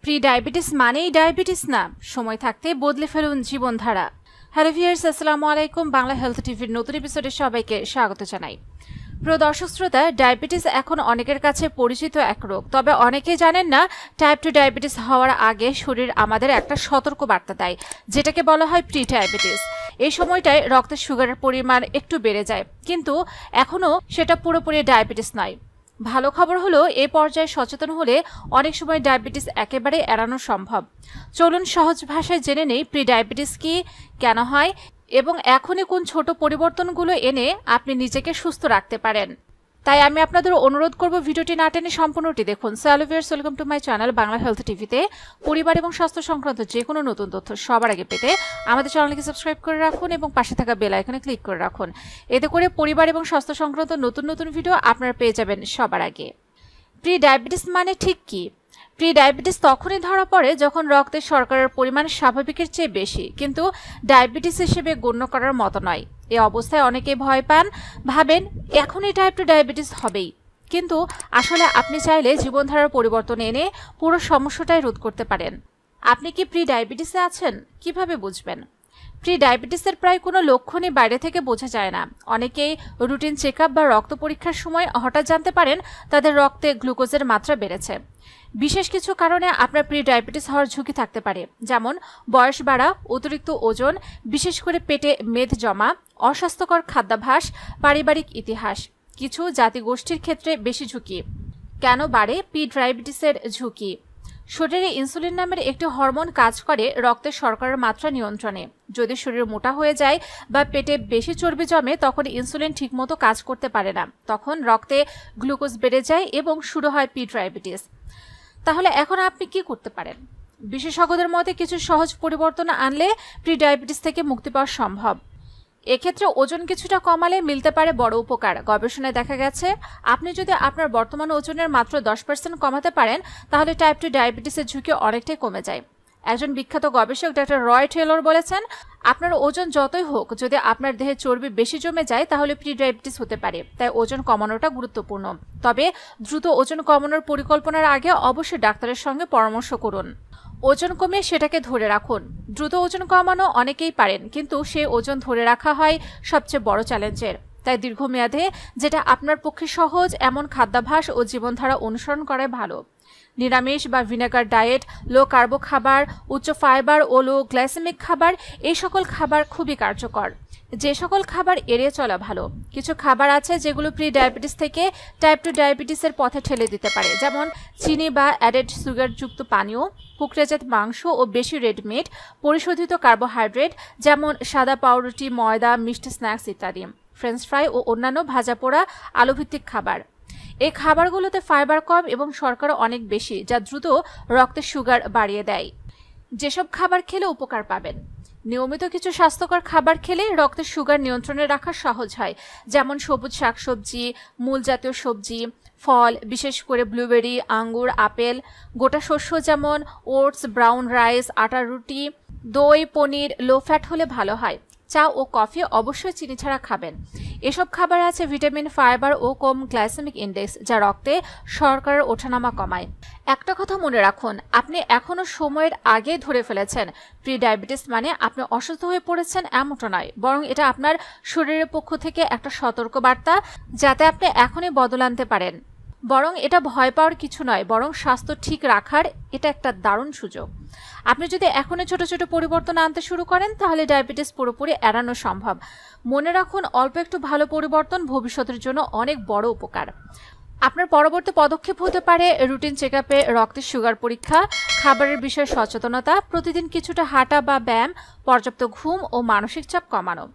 Pre diabetes মানেই diabetes না, সময় থাকতে বদলে ফেলুন জীবনধারা। হ্যালো ভিউয়ার্স, আসসালামু আলাইকুম। বাংলা হেলথ টিভির নতুন এপিসোডে সবাইকে স্বাগত জানাই। প্রিয় দর্শক শ্রোতা, ডায়াবেটিস এখন অনেকের কাছে পরিচিত এক রোগ। তবে অনেকেই জানেন না, টাইপ 2 ডায়াবেটিস হওয়ার আগে শরীর আমাদের একটা সতর্ক বার্তা দেয়, যেটাকে বলা হয় প্রি ডায়াবেটিস। এই সময়টায় রক্তে সুগারের পরিমাণ একটু বেড়ে যায়, কিন্তু এখনও সেটা পুরোপুরি ডায়াবেটিস নয়। ভালো খবর হলো, এই পর্যায়ে সচেতন হলে অনেক সময় ডায়াবেটিস একেবারে এড়ানো সম্ভব। চলুন সহজ ভাষায় জেনে নেই প্রি ডায়াবেটিস কি, কেন হয় এবং এখনই কোন ছোট পরিবর্তনগুলো এনে আপনি নিজেকে সুস্থ রাখতে পারেন। তাই আমি আপনাদের অনুরোধ করব, ভিডিওটি না টেনে সম্পূর্ণটি দেখুন। So hello viewers, welcome to my channel Bangla health টিভিতে। পরিবার এবং স্বাস্থ্য সংক্রান্ত যে কোনো নতুন তথ্য সবার আগে পেতে আমাদের চ্যানেলকে সাবস্ক্রাইব করে রাখুন এবং পাশে থাকা বেল আইকনে ক্লিক করে রাখুন। এতে করে পরিবার এবং স্বাস্থ্য সংক্রান্ত নতুন নতুন ভিডিও আপনারা পেয়ে যাবেন সবার আগে। প্রি ডায়াবেটিস মানে ঠিক কি? প্রি ডায়াবেটিস তখনই ধরা পড়ে যখন রক্তে শর্করার পরিমাণ স্বাভাবিকের চেয়ে বেশি, কিন্তু ডায়াবেটিস হিসেবে গণ্য করার মতো নয়। এই অবস্থায় অনেকেই ভয় পান, ভাবেন এখনই টাইপ 2 ডায়াবেটিস হবেই। কিন্তু আসলে আপনি চাইলে জীবনধারার পরিবর্তন এনে পুরো সমস্যাটাই রোধ করতে পারেন। আপনি কি প্রি ডায়াবেটিসে আছেন? কিভাবে বুঝবেন? প্রি ডায়াবেটিসের প্রায় কোনো লক্ষণই বাইরে থেকে বোঝা যায় না। অনেকেই রুটিন চেকআপ বা রক্ত পরীক্ষার সময় হঠাৎ জানতে পারেন তাদের রক্তে গ্লুকোজের মাত্রা বেড়েছে। বিশেষ কিছু কারণে আপনার প্রি ডায়াবেটিস হওয়ার ঝুঁকি থাকতে পারে, যেমন বয়স বাড়া, অতিরিক্ত ওজন, বিশেষ করে পেটে মেদ জমা, অস্বাস্থ্যকর খাদ্যাভ্যাস, পারিবারিক ইতিহাস। কিছু জাতিগোষ্ঠীর ক্ষেত্রে বেশি ঝুঁকি। কেন বাড়ে প্রি ডায়াবেটিসের ঝুঁকি? শরীরে ইনসুলিন নামের একটি হরমোন কাজ করে রক্তের শর্করার মাত্রা নিয়ন্ত্রণে। যদি শরীর মোটা হয়ে যায় বা পেটে বেশি চর্বি জমে, তখন ইনসুলিন ঠিকমতো কাজ করতে পারে না। তখন রক্তে গ্লুকোজ বেড়ে যায় এবং শুরু হয় প্রি ডায়াবেটিস। তাহলে এখন আপনি কি করতে পারেন? বিশেষজ্ঞদের মতে কিছু সহজ পরিবর্তন আনলে প্রি ডায়াবেটিস থেকে মুক্তি পাওয়া সম্ভব। এক্ষেত্রে ওজন কিছুটা কমালে মিলতে পারে বড় উপকার। গবেষণায় দেখা গেছে, আপনি যদি আপনার বর্তমান ওজনের মাত্র 10% কমাতে পারেন, তাহলে টাইপ 2 ডায়াবেটিসের ঝুঁকি অনেকটাই কমে যায়। একজন বিখ্যাত গবেষক ডক্টর রয় টেলর বলেছেন, আপনার ওজন যতই হোক, যদি আপনার দেহে চর্বি বেশি জমে যায় তাহলে প্রি ডায়াবেটিস হতে পারে। তাই ওজন কমানোটা গুরুত্বপূর্ণ। তবে দ্রুত ওজন কমানোর পরিকল্পনার আগে অবশ্যই ডাক্তারের সঙ্গে পরামর্শ করুন। ওজন কমিয়ে সেটাকে ধরে রাখুন। দ্রুত ওজন কমানো অনেকেই পারেন, কিন্তু সেই ওজন ধরে রাখা হয় সবচেয়ে বড় চ্যালেঞ্জের। তাই দীর্ঘমেয়াদে যেটা আপনার পক্ষে সহজ এমন খাদ্যাভ্যাস ও জীবনধারা অনুসরণ করাই ভালো। নিরামিষ বা ভিনেগার ডায়েট, লো কার্বো খাবার, উচ্চ ফাইবার ও লো গ্লাইসেমিক খাবার, এই সকল খাবার খুবই কার্যকর। যে সকল খাবার এড়িয়ে চলা ভালো। কিছু খাবার আছে যেগুলো প্রি ডায়াবেটিস থেকে টাইপ 2 ডায়াবেটিসের পথে ঠেলে দিতে পারে, যেমন চিনি বা অ্যাডেড সুগারযুক্ত পানীয়, প্রক্রিয়াজাত মাংস ও বেশি রেড মিট, পরিশোধিত কার্বোহাইড্রেট যেমন সাদা পাউরুটি, ময়দা, মিষ্টি স্ন্যাক্স ইত্যাদি, ফ্রেঞ্চ ফ্রাই ও অন্যান্য ভাজা পোড়া আলুভিত্তিক খাবার। এই খাবারগুলোতে ফাইবার কম এবং শর্করা অনেক বেশি, যা দ্রুত রক্তে সুগার বাড়িয়ে দেয়। যেসব খাবার খেলে উপকার পাবেন: নিয়মিত কিছু স্বাস্থ্যকর খাবার খেলে রক্তের সুগার নিয়ন্ত্রণে রাখা সহজ হয়, যেমন সবুজ শাকসবজি, মূল জাতীয় সবজি, ফল, বিশেষ করে ব্লুবেরি, আঙ্গুর, আপেল, গোটা শস্য যেমন ওটস, ব্রাউন রাইস, আটার রুটি, দই, পনির। লো ফ্যাট হলে ভালো হয়। চা ও কফি অবশ্যই চিনি ছাড়া খাবেন। এসব খাবার আছে ভিটামিন, ফাইবার ও কম গ্লাইসেমিক ইন্ডেক্স, যা রক্তে শর্করার ওঠানামা কমায়। একটা কথা মনে রাখুন, আপনি এখনো সময়ের আগে ধরে ফেলেছেন প্রি ডায়াবেটিস মানে আপনি অসুস্থ হয়ে পড়েছেন এমনটা নয়, বরং এটা আপনার শরীরের পক্ষ থেকে একটা সতর্ক বার্তা, যাতে আপনি এখনই বদল আনতে পারেন। বরং এটা ভয় পাওয়ার কিছু নয়, বরং স্বাস্থ্য ঠিক রাখার এটা একটা দারুণ সুযোগ। আপনি যদি এখনই ছোট ছোট পরিবর্তন আনতে শুরু করেন, তাহলে ডায়াবেটিস পুরোপুরি এড়ানো সম্ভব। মনে রাখুন, অল্প একটু ভালো পরিবর্তন ভবিষ্যতের জন্য অনেক বড় উপকার। আপনার পরবর্তী পদক্ষেপ হতে পারে রুটিন চেকআপে রক্তের সুগার পরীক্ষা, খাবারের বিষয়ে সচেতনতা, প্রতিদিন কিছুটা হাঁটা বা ব্যায়াম, পর্যাপ্ত ঘুম ও মানসিক চাপ কমানো।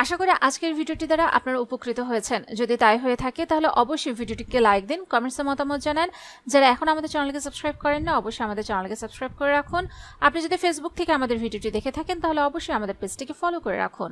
আশা করি আজকের ভিডিওটি দ্বারা আপনারা উপকৃত হয়েছেন। যদি তাই হয়ে থাকে তাহলে অবশ্যই ভিডিওটিকে লাইক দিন, কমেন্টসে মতামত জানান। যারা এখন আমাদের চ্যানেলকে সাবস্ক্রাইব করেন না, অবশ্যই আমাদের চ্যানেলকে সাবস্ক্রাইব করে রাখুন। আপনি যদি ফেসবুক থেকে আমাদের ভিডিওটি দেখে থাকেন তাহলে অবশ্যই আমাদের পেজটিকে ফলো করে রাখুন।